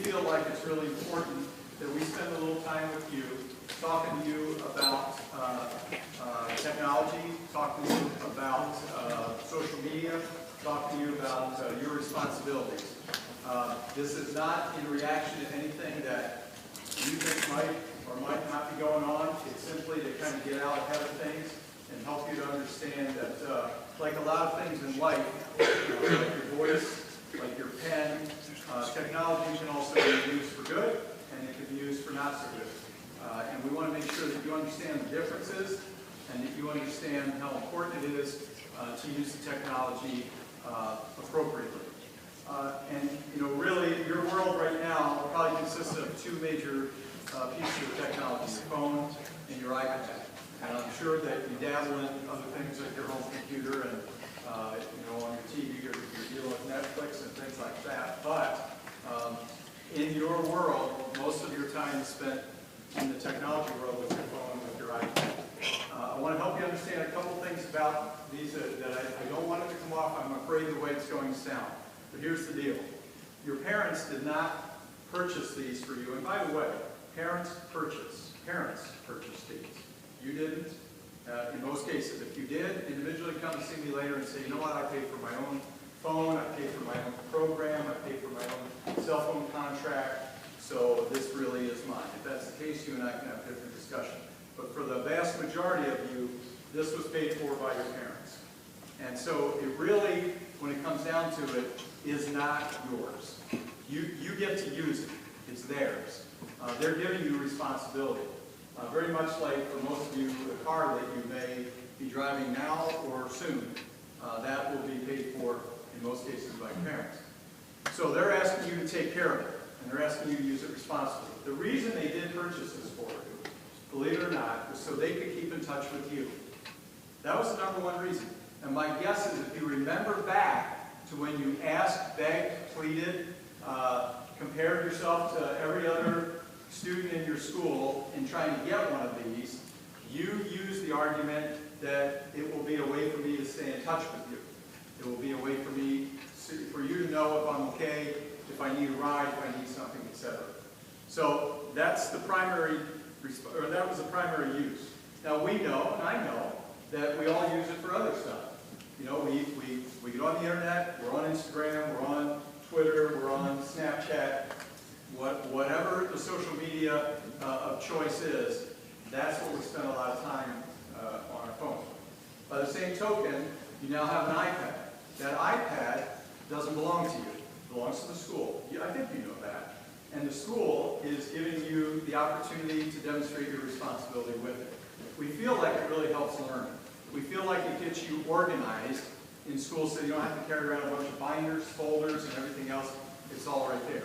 feel like it's really important that we spend a little time with you, talking to you about technology, talking to you about social media, talking to you about your responsibilities. This is not in reaction to anything that you think might or might not be going on. It's simply to kind of get out ahead of things and help you to understand that, like a lot of things in life, like your voice, like your pen, technology can also be used for good, and it can be used for not so good. And we want to make sure that you understand the differences and that you understand how important it is to use the technology appropriately. And really, your world right now probably consists of two major pieces of technology: your phone and your iPad. And I'm sure that you dabble in other things like your home computer and on your TV you're dealing with Netflix and things like that. But in your world, most of your time is spent in the technology world with your phone and with your iPad. I want to help you understand a couple things about these that I don't want it to come off. I'm afraid the way it's going to sound. But here's the deal. Your parents did not purchase these for you. And by the way, parents purchase these. You didn't. In most cases, if you did, individually come to see me later and say, you know what, I paid for my own phone, I paid for my own program, I paid for my own cell phone contract, so this really is mine. If that's the case, you and I can have a different discussion. But for the vast majority of you, this was paid for by your parents. And so it really, when it comes down to it, is not yours. You get to use it. It's theirs. They're giving you responsibility. Very much like for most of you, the car that you may be driving now or soon, that will be paid for in most cases by your parents. So they're asking you to take care of it, and they're asking you to use it responsibly. The reason they did purchase this for you, believe it or not, was so they could keep in touch with you. That was the number one reason. And my guess is if you remember back to when you asked, begged, pleaded, compared yourself to every other student in your school in trying to get one of these, you used the argument that it will be a way for me to stay in touch with you. It will be a way for you to know if I'm okay, if I need a ride, if I need something, etc. So that's the primary, that was the primary use. Now we know, and I know, that we all use it for other stuff. We get on the internet, we're on Instagram, we're on Twitter, we're on Snapchat. Whatever the social media of choice is, that's what we spend a lot of time on our phone. By the same token, you now have an iPad. That iPad doesn't belong to you. It belongs to the school. I think you know that. And the school is giving you the opportunity to demonstrate your responsibility with it. We feel like it really helps learning. We feel like it gets you organized in school so you don't have to carry around a bunch of binders, folders, and everything else. It's all right there.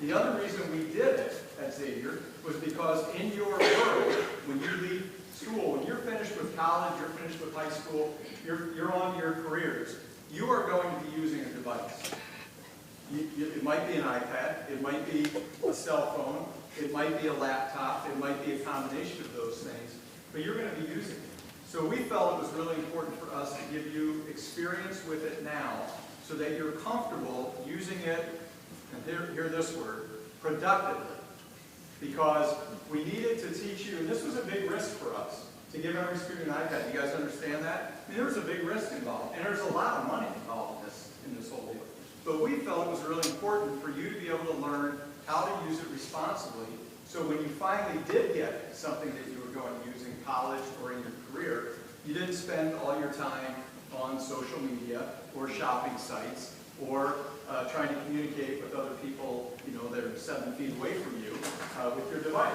The other reason we did it at Xavier was because in your world, when you leave school, when you're finished with college, you're finished with high school, you're on your careers, you are going to be using a device. It might be an iPad, it might be a cell phone, it might be a laptop, it might be a combination of those things, but you're going to be using it. So we felt it was really important for us to give you experience with it now so that you're comfortable using it, and hear this word, productively. Because we needed to teach you, and this was a big risk for us, to give every student an iPad. You guys understand that? I mean, there was a big risk involved, and there's a lot of money involved in this whole deal. But we felt it was really important for you to be able to learn how to use it responsibly, so when you finally did get something that you were going to use in college or in your career, you didn't spend all your time on social media or shopping sites or trying to communicate with other people, that are 7 feet away from you with your device.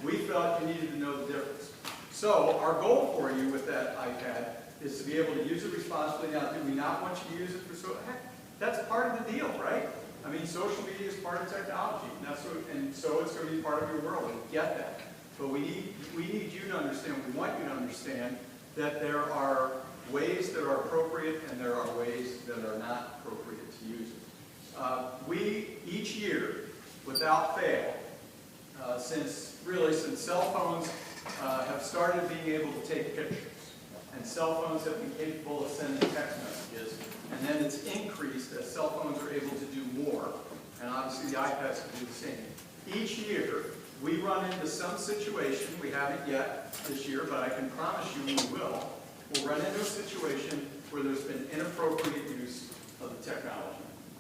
We felt you needed to know the difference. So our goal for you with that iPad is to be able to use it responsibly. Now, do we not want you to use it for heck, that's part of the deal, right? I mean, social media is part of technology, and so it's going to be part of your world. We get that. But we need you to understand, we want you to understand that there are ways that are appropriate and there are ways that are not appropriate to use it. We, each year, without fail, since cell phones have started being able to take pictures, and cell phones have been capable of sending text messages, and then it's increased as cell phones are able to do more, and obviously the iPads can do the same. Each year, we run into some situation, we haven't yet this year, but I can promise you we will. We'll run into a situation where there's been inappropriate use of the technology.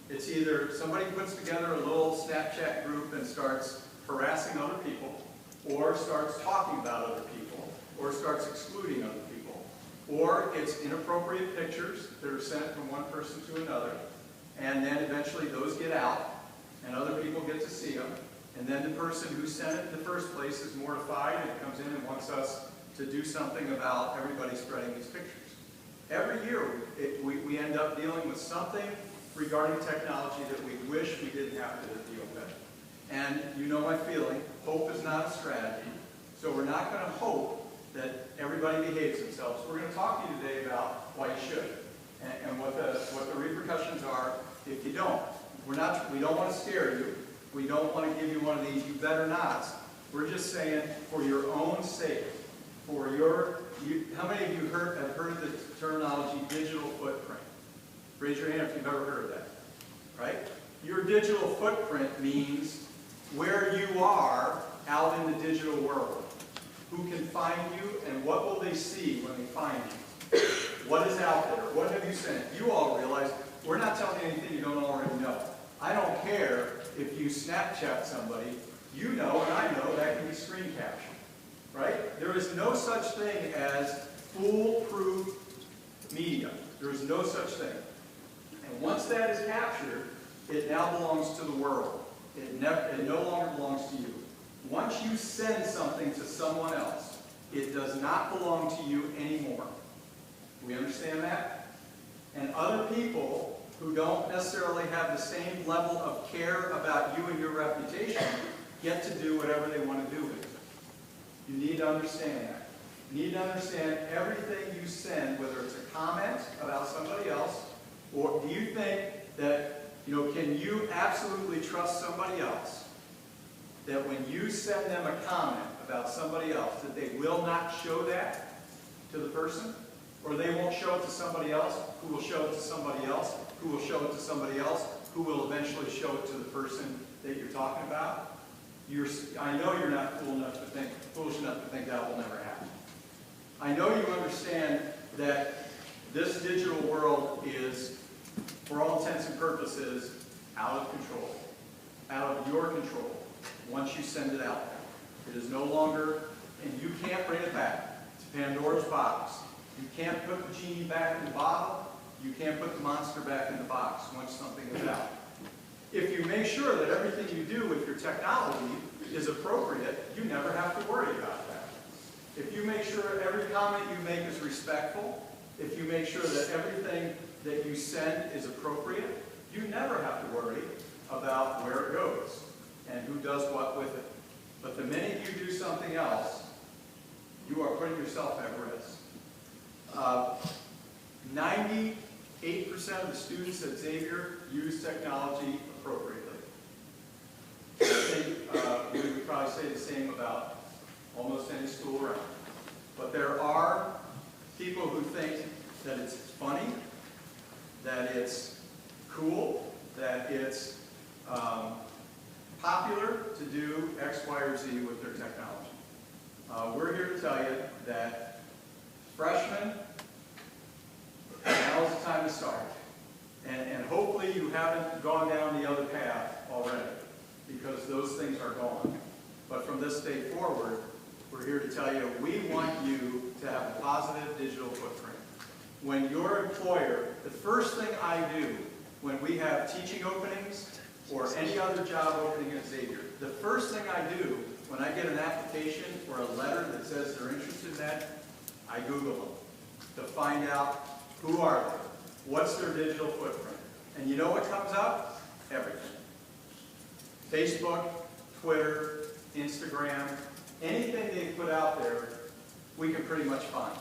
It's either somebody puts together a little Snapchat group and starts harassing other people, or starts talking about other people, or starts excluding other people, or it's inappropriate pictures that are sent from one person to another, and then eventually those get out, and other people get to see them, and then the person who sent it in the first place is mortified and comes in and wants us to do something about everybody spreading these pictures. Every year, we end up dealing with something regarding technology that we wish we didn't have to deal with. And you know my feeling, hope is not a strategy. So we're not going to hope that everybody behaves themselves. We're going to talk to you today about why you should and what the repercussions are if you don't. We don't want to scare you. We don't want to give you one of these you better nots. We're just saying for your own sake, for your, how many of you have heard the terminology digital footprint? Raise your hand if you've ever heard that, right? Your digital footprint means where you are out in the digital world. Who can find you and what will they see when they find you? What is out there? What have you sent? You all realize we're not telling you anything you don't already know. I don't care if you Snapchat somebody, you know and I know that can be screen captured, right? There is no such thing as foolproof media. There is no such thing. And once that is captured, it now belongs to the world. It no longer belongs to you. Once you send something to someone else, it does not belong to you anymore. Do we understand that? And other people who don't necessarily have the same level of care about you and your reputation get to do whatever they want to do with it. You need to understand that. You need to understand everything you send, whether it's a comment about somebody else, or do you think that, can you absolutely trust somebody else that when you send them a comment about somebody else, that they will not show that to the person? Or they won't show it to somebody else, who will show it to somebody else, who will show it to somebody else, who will eventually show it to the person that you're talking about? I know you're not foolish enough to think that will never happen. I know you understand that this digital world is, for all intents and purposes, out of control, out of your control, once you send it out there. It is no longer, and you can't bring it back. It's Pandora's box. You can't put the genie back in the bottle. You can't put the monster back in the box once something is out. If you make sure that everything you do with your technology is appropriate, you never have to worry about that. If you make sure every comment you make is respectful, if you make sure that everything that you send is appropriate, you never have to worry about where it goes and who does what with it. But the minute you do something else, you are putting yourself at risk. 98% of the students at Xavier use technology appropriately. I think we would probably say the same about almost any school around. But there are people who think that it's funny, that it's cool, that it's popular to do X, Y, or Z with their technology. We're here to tell you that freshmen, now is the time to start. And hopefully you haven't gone down the other path already, because those things are gone. But from this day forward, we're here to tell you we want you to have a positive digital footprint. When your employer, the first thing I do when we have teaching openings or any other job opening at Xavier, the first thing I do when I get an application or a letter that says they're interested in that, I Google them to find out who are they, what's their digital footprint. And you know what comes up? Everything. Facebook, Twitter, Instagram, anything they put out there, we can pretty much find.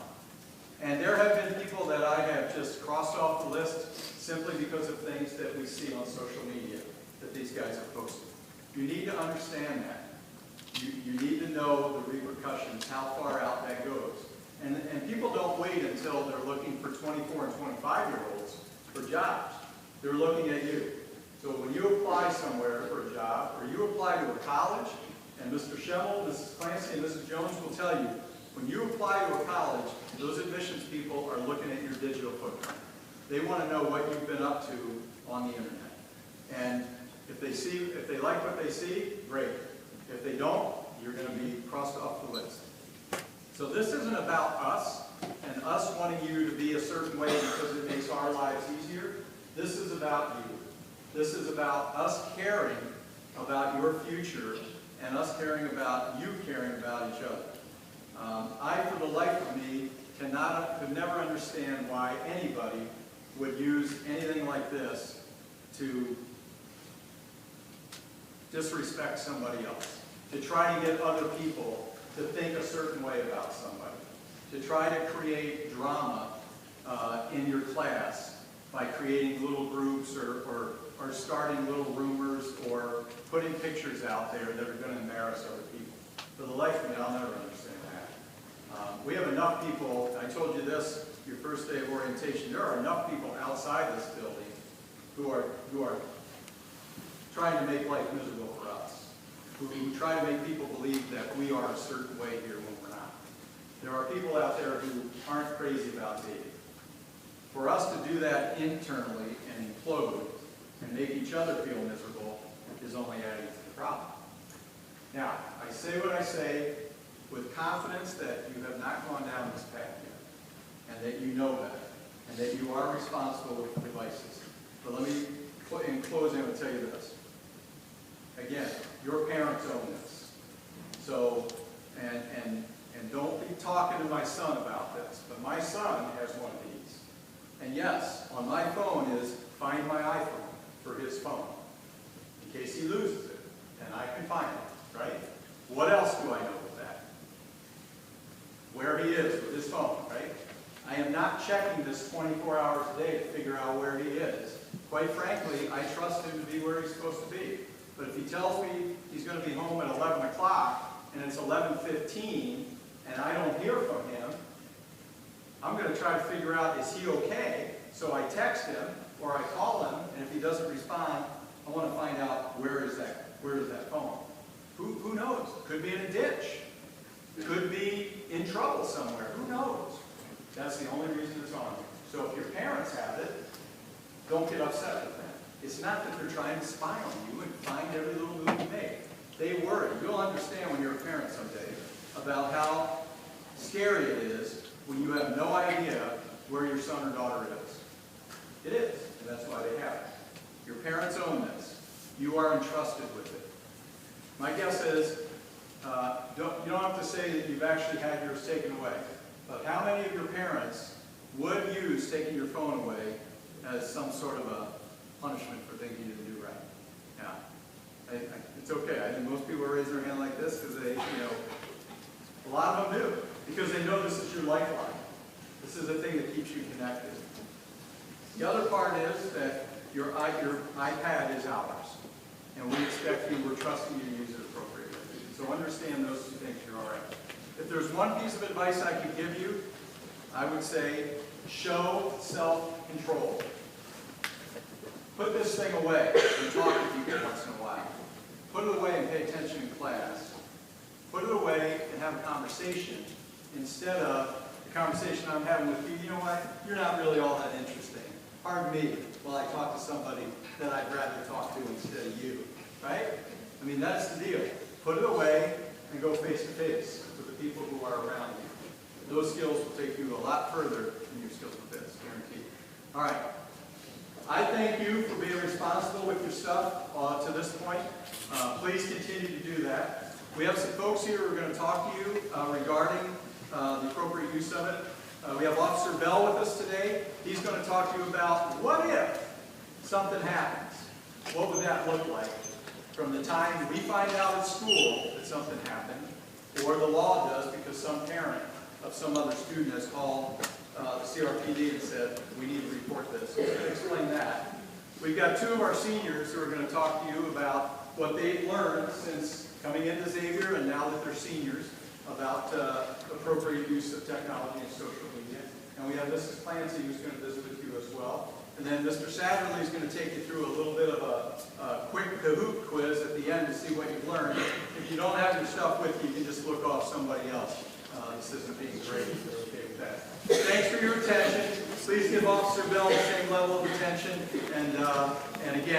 And there have been people that I have just crossed off the list simply because of things that we see on social media that these guys have posted. You need to understand that. You need to know the repercussions, how far out that goes. And people don't wait until they're looking for 24 and 25-year-olds for jobs. They're looking at you. So when you apply somewhere for a job, or you apply to a college, and Mr. Schemmel, Mrs. Clancy, and Mrs. Jones will tell you, when you apply to a college, those admissions people are looking at your digital footprint. They want to know what you've been up to on the internet. And if they like what they see, great. If they don't, you're going to be crossed off the list. So this isn't about us and us wanting you to be a certain way because it makes our lives easier. This is about you. This is about us caring about your future and us caring about you caring about each other. I, for the life of me, could never understand why anybody would use anything like this to disrespect somebody else, to try to get other people to think a certain way about somebody, to try to create drama in your class by creating little groups or starting little rumors or putting pictures out there that are going to embarrass other people. For the life of me, I'll never understand that. We have enough people, I told you this your first day of orientation, there are enough people outside this building who are trying to make life miserable for us, who try to make people believe that we are a certain way here when we're not. There are people out there who aren't crazy about dating. For us to do that internally and implode and make each other feel miserable is only adding to the problem. Now, I say what I say with confidence that you have not gone down this path yet, and that you know better, and that you are responsible with devices. But let me, in closing, I'm going to tell you this. Again, your parents own this. So, and don't be talking to my son about this, but my son has one of these. And yes, on my phone is Find My iPhone for his phone, in case he loses it, and I can find it, right? What else do I know with that? Where he is with his phone, right? I am not checking this 24 hours a day to figure out where he is. Quite frankly, I trust him to be where he's supposed to be. But if he tells me he's going to be home at 11 o'clock, and it's 11:15, and I don't hear from him, I'm going to try to figure out, is he okay? So I text him, or I call him, and if he doesn't respond, I want to find out where is that phone. Who knows? Could be in a ditch. Could be in trouble somewhere. Who knows? That's the only reason it's on. So if your parents have it, don't get upset with them. It's not that they're trying to spy on you and find every little move you make. They worry. You'll understand when you're a parent someday about how scary it is when you have no idea where your son or daughter is. It is, and that's why they have it. Your parents own this. You are entrusted with it. My guess is, you don't have to say that you've actually had yours taken away, but how many of your parents would use taking your phone away as some sort of a punishment for things you didn't do right? Yeah, it's okay. I think most people raise their hand like this because they, a lot of them do, because they know this is your lifeline. This is the thing that keeps you connected. The other part is that your iPad is ours, and we expect you, we're trusting you to use it appropriately. So understand those two things, you're all right. If there's one piece of advice I could give you, I would say show self-control. Put this thing away and talk to people once in a while. Put it away and pay attention in class. Put it away and have a conversation instead of the conversation I'm having with you. You know what? You're not really all that interesting. Pardon me while I talk to somebody that I'd rather talk to instead of you. Right? I mean, that's the deal. Put it away and go face to face with the people who are around you. Those skills will take you a lot further than your skills with this, guaranteed. All right. I thank you for being responsible with your stuff to this point. Please continue to do that. We have some folks here who are going to talk to you regarding the appropriate use of it. We have Officer Bell with us today. He's going to talk to you about what if something happens. What would that look like from the time we find out at school that something happened, or the law does because some parent of some other student has called the CRPD and said, we need to report this. So we're going to explain that. We've got two of our seniors who are going to talk to you about what they've learned since coming into Xavier and now that they're seniors about appropriate use of technology and social media. And we have Mrs. Clancy who's going to visit with you as well. And then Mr. Satterley is going to take you through a little bit of a quick Kahoot quiz at the see what you've learned. If you don't have your stuff with you, you can just look off somebody else. This isn't being graded. They're okay with that. Thanks for your attention. Please give Officer Bell the same level of attention. And again,